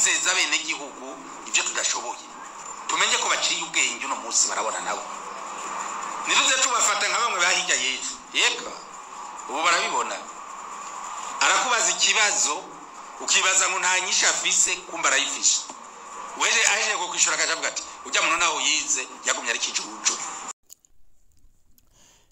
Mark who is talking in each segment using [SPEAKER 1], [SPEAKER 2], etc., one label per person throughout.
[SPEAKER 1] kwizeza bene gihugu ibyo tudashoboye tumenye ko baciye ubwenge no munsi barabona nabo niruze tubafata nka bamwe bahijya Yesu yego ubu barabibona arakubaza ikibazo ukibaza ngo nta nyisha afise kumba arayifisha weje aje ko kwishura akajavuga ati ujya muno naho yize yagumye ari kijuju.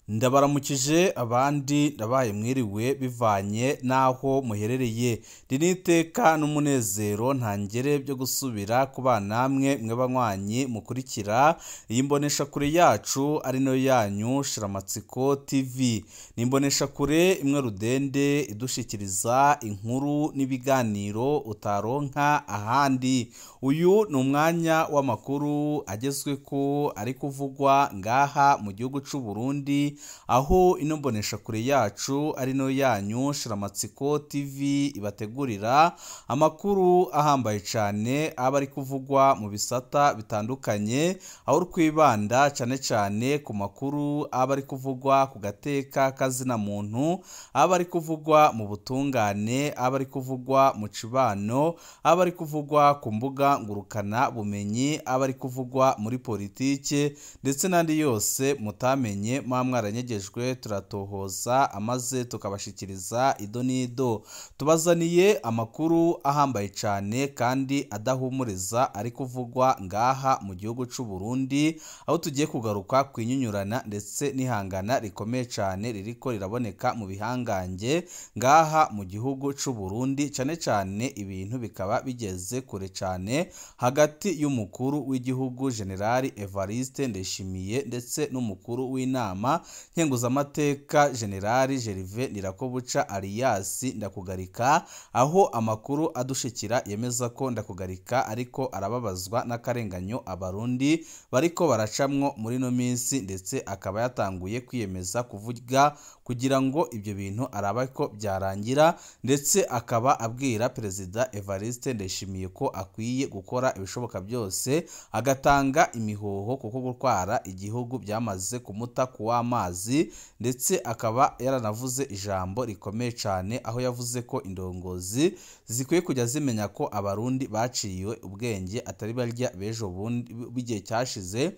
[SPEAKER 2] Ndabaramukije abandi ndabaye mwiriwe bivanye naho muherereye riniteka n'umunezero ntangere byo gusubira kuba namwe mwe banywanyi mukurikira yimbonesha kure yacu ari no yanyu Shiramatsiko TV nimbonesha kure imwe rudende idushikiriza inkuru n'ibiganiro utaronka ahandi. Uyu ni umwanya w'amakuru agezwe ko ari kuvugwa ngaha mu gihugu c'u Burundi aho ino mbonesha kure yacu ari no yanyu Shiramatsiko TV ibategurira amakuru ahambaye cyane aba ari kuvugwa mu bisata bitandukanye aho rwibanda cyane ku makuru aba ari kuvugwa ku gateka kazina muntu aba ari kuvugwa mu butungane aba ari kuvugwa mu cibano aba ari kuvugwa ku mbuga ngurukana bumenyi aba ari kuvugwa muri politike ndetse n'andi yose mutamenye mwamwaranyegejwe turatohoza amaze tukabashikiriza ido nido. Tubazaniye amakuru ahambaye cyane kandi adahumuriza ari kuvugwa ngaha mu gihugu c'u Burundi aho tugiye kugaruka kwinyunyurana ndetse n'ihangana rikomeye cyane ririko riraboneka mu bihangange ngaha mu gihugu c'u Burundi cyane ibintu bikaba bigeze kure cyane hagati y'umukuru w'igihugu General Evariste Ndayishimiye ndetse n'umukuru w'inama nkenguzamateka General Gervais Ndirakobuca alias Ndakugarika aho amakuru adushikira yemeza ko Ndakugarika ariko arababazwa n'akarenganyo abarundi bariko baracamwo muri no minsi ndetse akaba yatanguye kwiyemeza kuvuga kugira ngo ibyo bintu araba ko byarangira ndetse akaba abwira Perezida Evariste Ndayishimiye ko akwiye gukora ibishoboka byose agatanga imihoho kuko gutwara igihugu byamaze kumuta kuwa amazi ndetse akaba yaranavuze ijambo rikomeye cyane aho yavuze ko indongozi zikwiye kujya zimenya ko abarundi baciwe ubwenge atari barya bejo bundi bigiye cyashize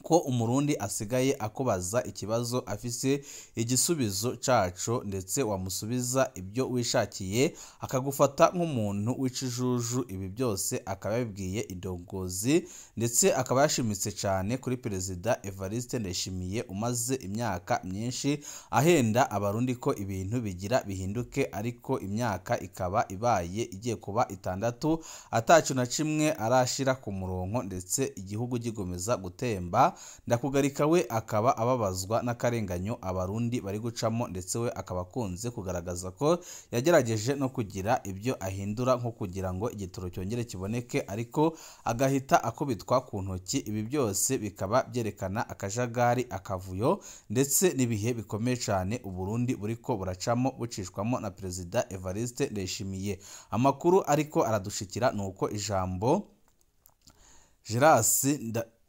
[SPEAKER 2] ko umurundi asigaye akubaza ikibazo afise igisubizo caco ndetse wamusubiza ibyo wishakiye akagufata nk'umuntu w'ikijuju. Ibi byose akaba yabwiye indongozi ndetse akaba yashimitse cyane kuri Perezida Evariste Ndayishimiye umaze imyaka myinshi ahenda abarundi ko ibintu bigira bihinduke ariko imyaka ikaba ibaye igiye kuba 6 atacu na kimwe arashira ku murongo ndetse igihugu gigomeza gutemba. Ndakugarika we akaba ababazwa n'akarenganyo abarundi bari gucamo ndetse we akaba akunze kugaragaza ko yagerageje no kugira ibyo ahindura nko kugira ngo igitoro cyongere kiboneke ariko agahita akubitwa ku ntoki. Ibi byose bikaba byerekana akajagari akavuyo ndetse n'ibihe bikomeye cyane Uburundi buriko buracamo bucishwamo na Perezida Evariste Ndayishimiye. Amakuru ariko aradushikira nuko ijambo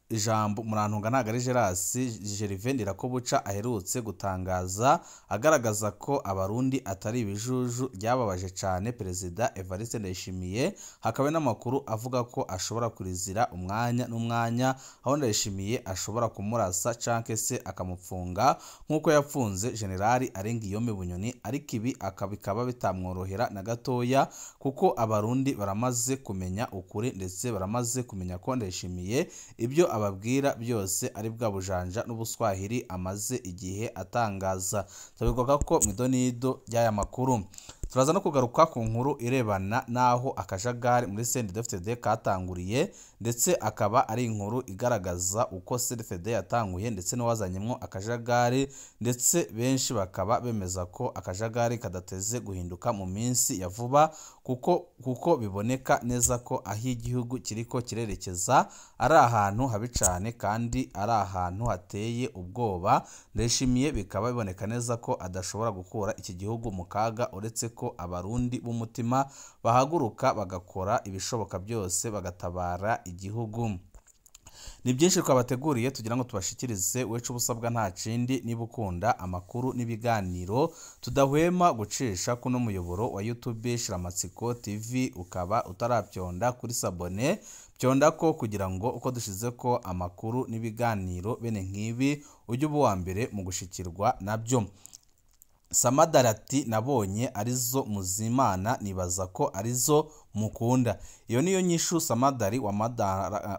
[SPEAKER 2] ijambo murantunga nagari Gervais Ndirakobuca aherutse gutangaza agaragaza ko abarundi atari ibijuju ryababaje cyane Perezida Evariste Ndayishimiye. Hakabe n'amakuru avuga ko ashobora kurizira umwanya n'umwanya aho Ndayishimiye ashobora kumurasa canke se akamupfunga nkuko yapfunze General Arengiyome Bunyoni ariko ibi akabikaba bitamworohera na gatoya kuko abarundi baramaze kumenya ukuri ndetse baramaze kumenya ko Ndayishimiye ibyo ababwira byose ari bwa bujanja n'ubuswahili amaze igihe atangaza. Tubigwaga ko midonido y'aya makuru turaza no kugaruka ku nkuru irebana naho akajagari muri CNDD-FDD katanguriye ndetse akaba ari inkuru igaragaza uko CNDD-FDD yatanguye ndetse no wazanyemo akajagari ndetse benshi bakaba bemeza ko akajagari kadateze guhinduka mu minsi ya vuba kuko biboneka neza ko aho igihugu kiriko kirerekeza ari ahantu habi cyane kandi ari ahantu hateye ubwoba. Ndayishimiye bikaba biboneka neza ko adashobora gukura iki gihugu mu kaga uretse ko abarundi b'umutima bahaguruka bagakora ibishoboka byose bagatabara igihugu. Ni byinshi twabateguriye tugira ngo tubashikirize, wecu ubusabwa nta kindi, niba ukunda amakuru n'ibiganiro tudahwema gucisha kuno muyoboro wa YouTube Shiramatsiko TV, ukaba utarabyonda kuri sabone byonda ko kugira ngo uko dushize ko amakuru n'ibiganiro bene nk'ibi ujye uba uwa mbere mu gushikirwa nabyo. Samadari ati nabonye arizo muzimana nibaza ko arizo mukunda. Iyo niyo nyishu Samadari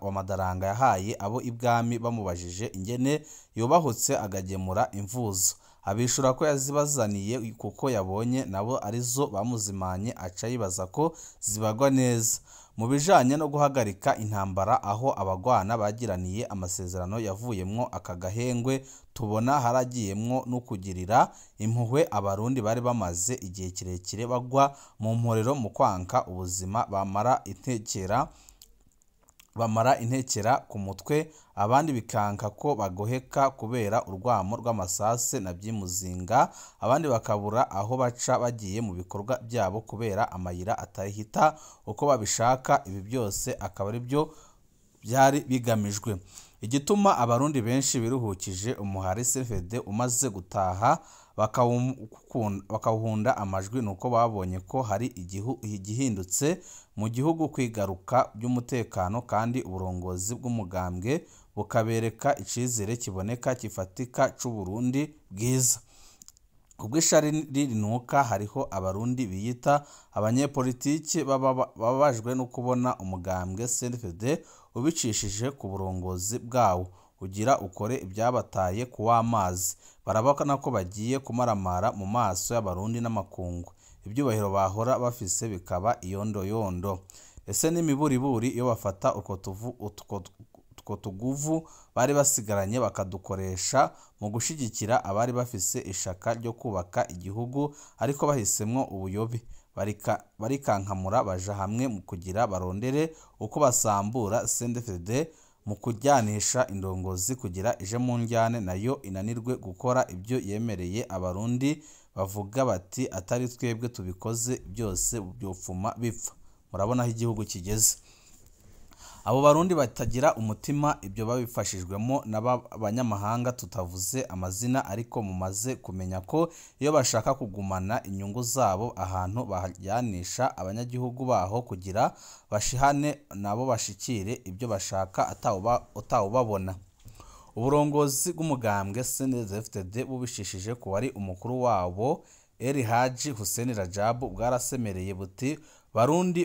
[SPEAKER 2] wa Madaranga yahaye abo ibwami bamubajije ingene yubahutse agagemura imvuzo. Abishura ko yazibazaniye kuko yabonye nabo arizo bamuzimanye, aca yibaza ko zibagwa neza. Mu bijanye no guhagarika intambara aho abagwana bagiraniye amasezerano yavuyemwo aka gahengwe, tubona haragiyemwo no kugirira impuhwe abarundi bari bamaze igihe kirekire bagwa mu mporero mu kwanka ubuzima, bamara intekera ku mutwe, abandi bikanka ko bagoheka kubera urwamo rw'amasase na byimuzinga, abandi bakabura aho baca bagiye mu bikorwa byabo kubera amayira atahita uko babishaka. Ibi byose akaba ari byo byari bigamijwe. Igituma abarundi benshi biruhukije umuhari CNDD umaze gutaha bakawuhunda amajwi, nuko babonye ko hari igihindutse mu gihugu, kwigaruka by'umutekano kandi uburongozi bw'umugambwe bukabereka icizere kiboneka kifatika c'Uburundi bwiza. Kubw'ishari rinuka hariho abarundi biyita abanyepolitiki babajwe no kubona umugambwe CNDD ubicishije ku burongozi bwawo ugira ukore ibyabataye ku w'amazi. Barabona ko bagiye kumaramara mu maso y'abarundi n'amakungu, ibyubahiro bahora bafise bikaba iyondoyondo. Ese n'imiburiburi iyo bafata utwo tuguvu bari basigaranye bakadukoresha mu gushigikira abari bafise ishaka ryo kubaka igihugu, ariko bahisemwo ubuyobe, barikankamura baja hamwe mu kugira barondere uko basambura CNDD mu kujyanisha indongozi kugira ije mu njyane nayo inanirwe gukora ibyo yemereye abarundi. Bavuga bati atari twebwe tubikoze byose byopfuma bipfa. Murabona aho igihugu kigeze. Abo barundi batagira umutima, ibyo babifashijwemo n'abanyamahanga tutavuze amazina, ariko mumaze kumenya ko iyo bashaka kugumana inyungu zabo ahantu bahajyanisha abanyagihugu baho kugira bashihane nabo bashikire ibyo bashaka atawubabona. Uburongozi bw'umugambwe CNDD bubishishije ko wari umukuru wabo El Haji Hussein Rajabu bwarasemereye buti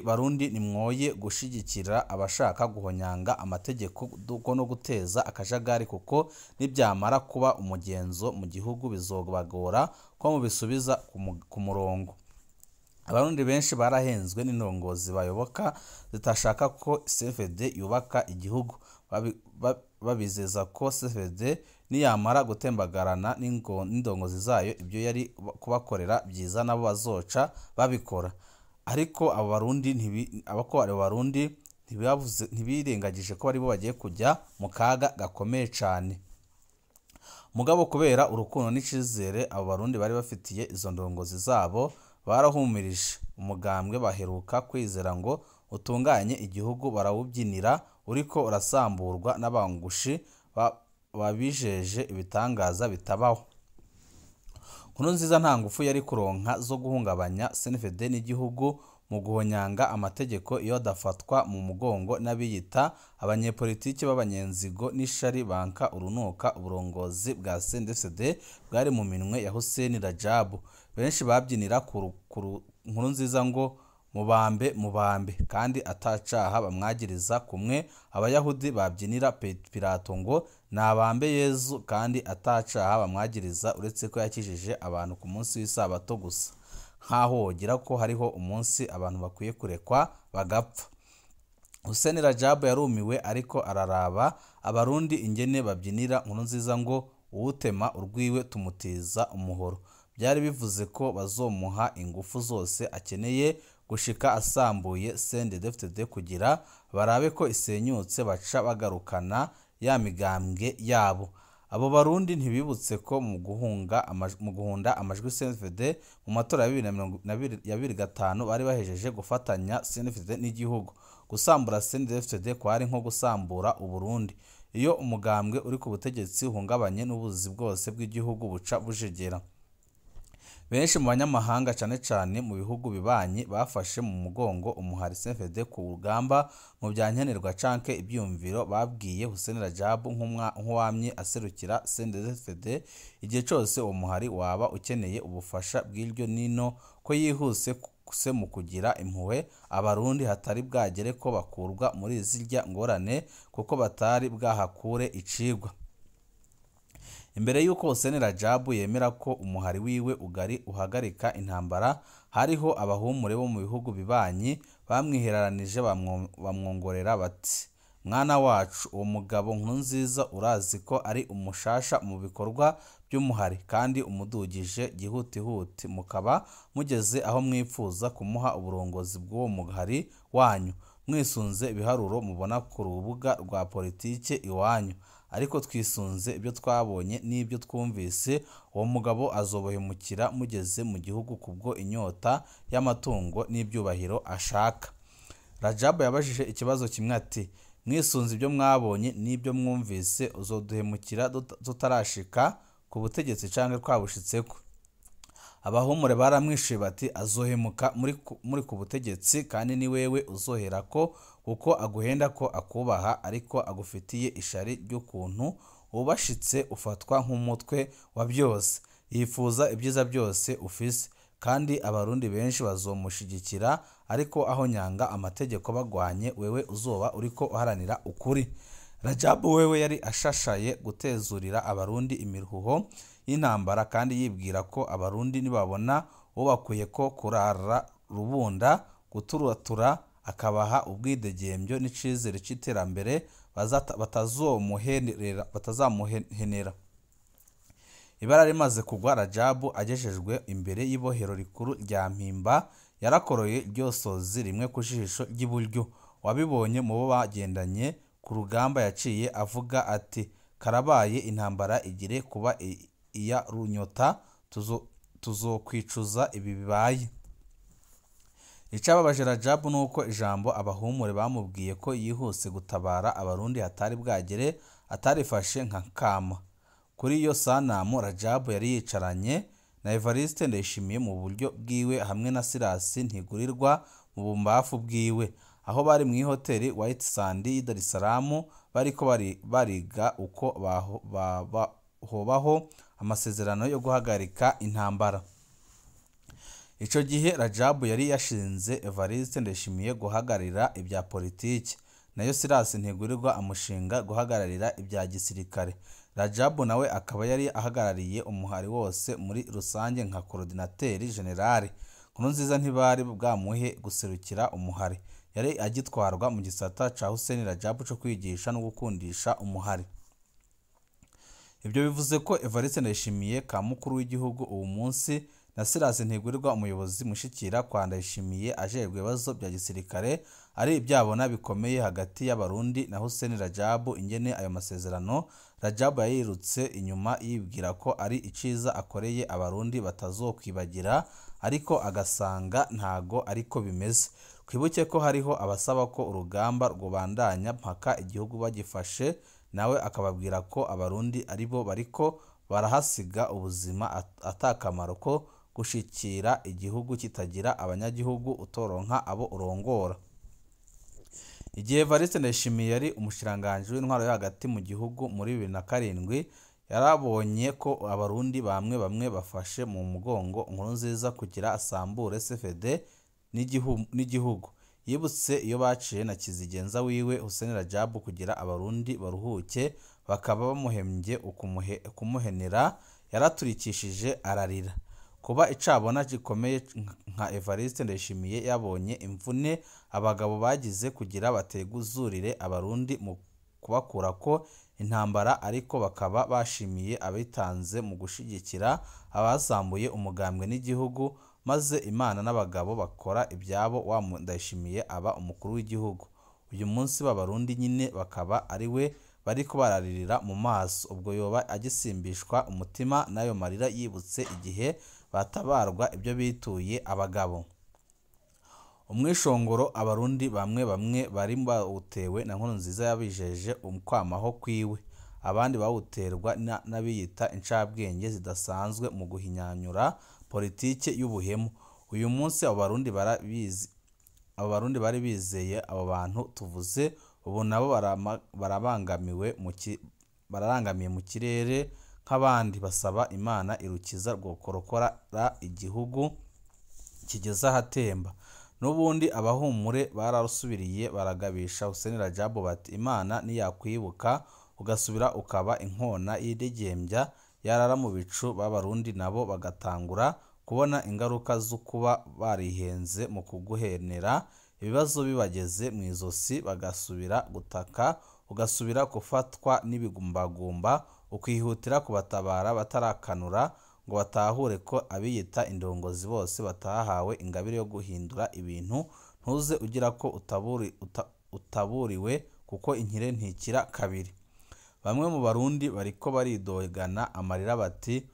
[SPEAKER 2] Barundi nimwoye gushigikira abashaka guhonyanga amategeko no guteza akajagari, kuko nibyamara kuba umugenzo mu gihugu bizobagora ko mubisubiza ku murongo. Abarundi benshi barahenzwe n'indongozi bayoboka zitashaka ko CNDD yubaka igihugu, babizeza ko CNDD niyamara gutembagarana n'indongozi zayo ibyo yari kubakorera byiza nabo bazoca babikora. Ariko abo barundi ntibirengagije ko aribo bagiye kujya mu kaga gakomeye cyane. Mugabo kubera urukundo n'icizere abo barundi bari bafitiye izo ndongozi zabo, barahumirije umugambwe, baheruka kwizera ngo utunganye igihugu, barawubyinira uriko urasamburwa n'abangushi babijeje ibitangaza bitabaho. Nkurunziza nta ngufu yari kuronka zo guhungabanya CNDD n'igihugu mu guhonyanga amategeko iyo adafatwa mu mugongo n'abiyita abanyepolitiki b'abanyenzigo n'ishari banka urunuka. Uburongozi bwa CNDD bwari mu minwe ya Hussein Rajabu. Benshi babyinira ku Nkurunziza ngo mubambe kandi atacaha bamwagiriza, kumwe abayahudi babyinira Pilato ngo nabambe Yezu kandi atacaha bamwagiriza, uretse ko yakijije abantu ku munsi w'isabato gusa, nkaho wogira ko hariho umunsi abantu bakwiye kurekwa bagapfa. Hussein Rajabu yarumiwe, ariko araraba abarundi ingene babyinira Nkurunziza ngo uwutema urwiwe tumutiza umuhoro. Byari bivuze ko bazomuha ingufu zose akeneye gushika asambuye CNDD kugira barabe ko isenyutse baca bagarukana ya migambwe yabo. Abo barundi ntibibutse ko mu guhunda amajwi CNDD mu matora ya 2025 bari bahejeje gufatanya CNDD n'igihugu. Gusambura CNDD kwari nko gusambura Uburundi. iyo umugambwe uri ku butegetsi uhungabanye n'ubuzi bwose bw'igihugu buca bujegera. Benshi mu banyamahanga cane cane mu bihugu bibanyi bafashe mu mugongo umuhari CNDD ku rugamba mu byankenerwa canke ibyumviro babwiye Hussein Rajab nk'uwamye aserukira CNDD igihe cose uwo muhari waba ukeneye ubufasha bw'iryo nino ko yihuse mu kugira impuhwe abarundi hatari bwagere ko bakurwa muri zirya ngorane kuko batari bwahakure icigwa. Imbere yuko Hussein Rajab yemera ko umuhari wiwe uhagarika intambara, hariho abahumure bo mu bihugu bibanyi bamwihereranije bamwongorera bati mwana wacu uwo mugabo Nkurunziza urazi ko ari umushasha mu bikorwa by'umuhari kandi umudugije gihutihuti mukaba mugeze aho mwipfuza kumuha uburongozi bw'uwo muhari wanyu mwisunze ibiharuro mubona ku rubuga rwa politike iwanyu, ariko twisunze ibyo twabonye n'ibyo twumvise uwo mugabo azobohemukira mugeze mu gihugu kubwo inyota y'amatungo n'ibyubahiro ashaka. Rajab yabajije ikibazo kimwe ati mwisunze ibyo mwabonye n'ibyo mwumvise uzoduhemukira tutarashika ku butegetsi canke twabushitseko? Abahumure baramwishuye bati azohemuka muri ku butegetsi kandi ni wewe uzoherako kuko aguhenda ko akubaha ariko agufitiye ishari ry'ukuntu ubashitse ufatwa nk'umutwe wa byose, yifuza ibyiza byose ufise kandi abarundi benshi bazomushigikira, ariko aho nyanga amategeko bagwanye wewe uzoba uriko uharanira ukuri. Rajab wewe yari ashashaye gutezurira abarundi imiruho y'intambara kandi yibwira ko abarundi nibabona ubakuye ko kurara rubunda guturatura akabaha ubwidegembyo n'icizere c'iterambere batazamuhenera. Ibara rimaze kugwa Rajab agejejwe imbere y'ibohero rikuru rya Mpimba yarakoroye ryosozi rimwe ku jisho ry'iburyo. Wabibonye mu bo bagendanye ku rugamba yaciye avuga ati karabaye intambara igire kuba iya runyota tuzokwicuza ibi bibaye. Icababaje Rajab nuko ijambo abahumure bamubwiye ko yihuse gutabara abarundi hatari bwagere atarifashe nka kama. Kuri iyo sanamu Rajab yari yicaranye na Evariste Ndayishimiye mu buryo bwiwe hamwe na Silas Ntigurirwa mu bumbafu bwiwe, aho bari mu hoteli White Sand y'i Dar es Salaam bariko bariga uko hobaho amasezerano yo guhagarika intambara. Ico gihe Rajab yari yashinze Evariste Ndayishimiye guhagararira ibya politiki, nayo Silas Ntigurirwa amushinga guhagararira ibya gisirikare. Rajab nawe akaba yari ahagarariye umuhari wose muri rusange nka coordinateur general. Nkurunziza ntibari bwamuhe guserukira umuhari, yari agitwarwa mu gisata ca Hussein Rajab cyo kwigisha no gukundisha umuhari. Ibyo bivuze ko Evariste Ndayishimiye ka mukuru w'igihugu uwo munsi na Silas Ntigurirwa umuyobozi mushikira kwa Ndayishimiye ajejwe ibibazo bya gisirikare ari ibyabona bikomeye hagati y'abarundi na Hussein Rajab. Ingene ayo masezerano Rajab yayirutse inyuma yibwira ko ari iciza akoreye abarundi batazokwibagira, ariko agasanga ntago ariko bimeze. Kwibuke ko hariho abasaba ko urugamba rwubandanya mpaka igihugu bagifashe, nawe akababwira ko abarundi aribo bariko barahasiga ubuzima atakamaro ko gushikira igihugu kitagira abanyagihugu utoronka abo urongora. Igihe Evariste Ndayishimiye yari umushiranganje w'intwaro yo hagati mu gihugu muri 2007 yarabonye ko abarundi bamwe bafashe mu mugongo Nkurunziza kugira asambure CFD n'igihugu. Yibutse iyo baciye na kizigenza wiwe Hussein Rajab kugira abarundi baruhuke bakaba bamuhembye ukumuhenera, yaraturikishije ararira. Kuba icabona gikomeye nka Evariste Ndayishimiye yabonye imvune abagabo bagize kugira bateguzurire abarundi mu kubakura ko intambara, ariko bakaba bashimiye abitanze mu gushigikira abasambuye umugambwe n'igihugu, maze Imana n'abagabo bakora ibyabo wa Ndayishimiye aba umukuru w'igihugu. Uyu munsi b'abarundi nyine bakaba ari we bariko bararirira mu maso, ubwo yoba agisimbishwa umutima nayo marira yibutse igihe batabarwa ibyo bituye abagabo. umwishongoro abarundi bamwe bari bawutewe na Nkurunziza yabijeje umkwamaho kwiwe, abandi bawuterwa n'abiyita incabwenge zidasanzwe mu guhinyanyura politike y'ubuhemu. Uyu munsi abo Barundi bari bizeye abo bantu tuvuze, ubu nabo bararangamiye mu kirere nk'abandi, basaba Imana irukiza rwokorokora igihugu kigeze ahatemba. N'ubundi abahumure bararusubiriye baragabisha Hussein Rajab bati Imana niyakwibuka ugasubira ukaba inkona y'idegembya yarara mu bicu, b'Abarundi nabo bagatangura kubona ingaruka zo kuba barihenze mu kuguhenera, ibibazo bibageze mu izosi bagasubira gutaka, ugasubira gufatwa n'ibigumbagumba, ukihutira kubatabara batarakanura ngo batahure ko abiyita indongozi bose batahawe ingabire yo guhindura ibintu. Ntuze ugira ko utaburiwe kuko inkire ntikira kabiri. Bamwe mu Barundi bariko baridogana amarira bati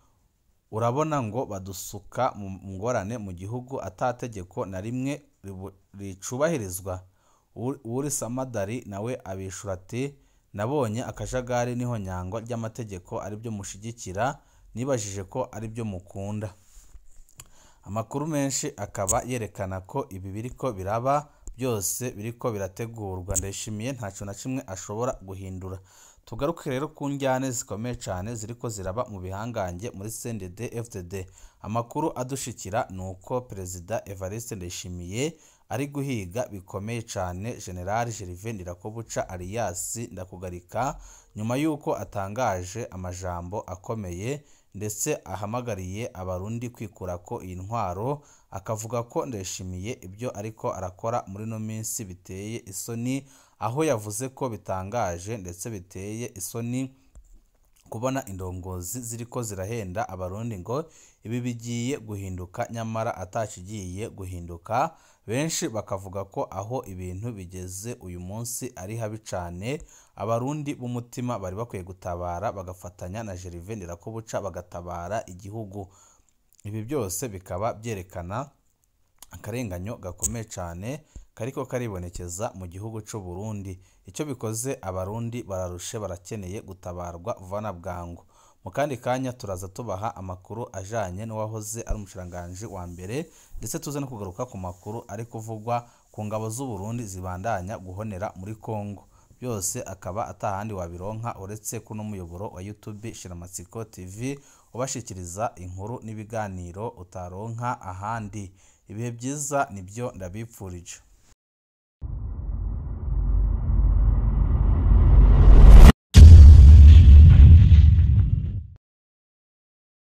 [SPEAKER 2] urabona ngo badusuka mu ngorane mu gihugu atategeko na rimwe ricubahirizwa. Uri Samadari nawe abishura ati nabonye akajagari niho nyangwa ry'amategeko aribyo mushigikira, nibajije ko aribyo mukunda. Amakuru menshi akaba yerekana ko ibi biriko biraba byose biriko birategurwa. Ndayishimiye ntaco na kimwe ashobora guhindura. Tugaruke rero ku njyane zikomeye cyane ziriko ziraba mu bihangange muri CNDD FDD. Amakuru adushikira nuko Perezida Evariste Ndayishimiye ari guhiga bikomeye cyane General Gervais Ndirakobuca alias Ndakugarika, nyuma yuko atangaje amajambo akomeye ndetse ahamagariye Abarundi kwikurako iyi ntwaro, akavuga ko Ndayishimiye ibyo ariko arakora muri no minsi biteye isoni, aho yavuze ko bitangaje ndetse biteye isoni kubona indongozi ziriko zirahenda Abarundi ngo ibi bigiye guhinduka, nyamara atakigiye guhinduka. Benshi bakavuga ko aho ibintu bigeze uyu munsi ari habi cyane, Abarundi b'umutima bari bakwiye gutabara bagafatanya na Gervais Ndirakobuca bagatabara igihugu. Ibi byose bikaba byerekana akarenganyo gakomeye cyane kariko karibonekeza mu gihugu cy'u Burundi. Icyo bikoze Abarundi bararushe, barakeneye gutabarwa vana bwangu. Mu kandi kanya turaza tubaha amakuru ajanye n'uwahoze ari umushiranganje wa mbere, ndetse tuze no kugaruka ku makuru ari kuvugwa ku ngabo z'u Burundi zibandanya guhonera muri Kongo. Byose akaba atahandi wabironka uretse kuno muyoboro wa YouTube Shiramatsiko TV ubashikiriza inkuru n'ibiganiro utaronka ahandi. Ibihe byiza nibyo ndabipfurije.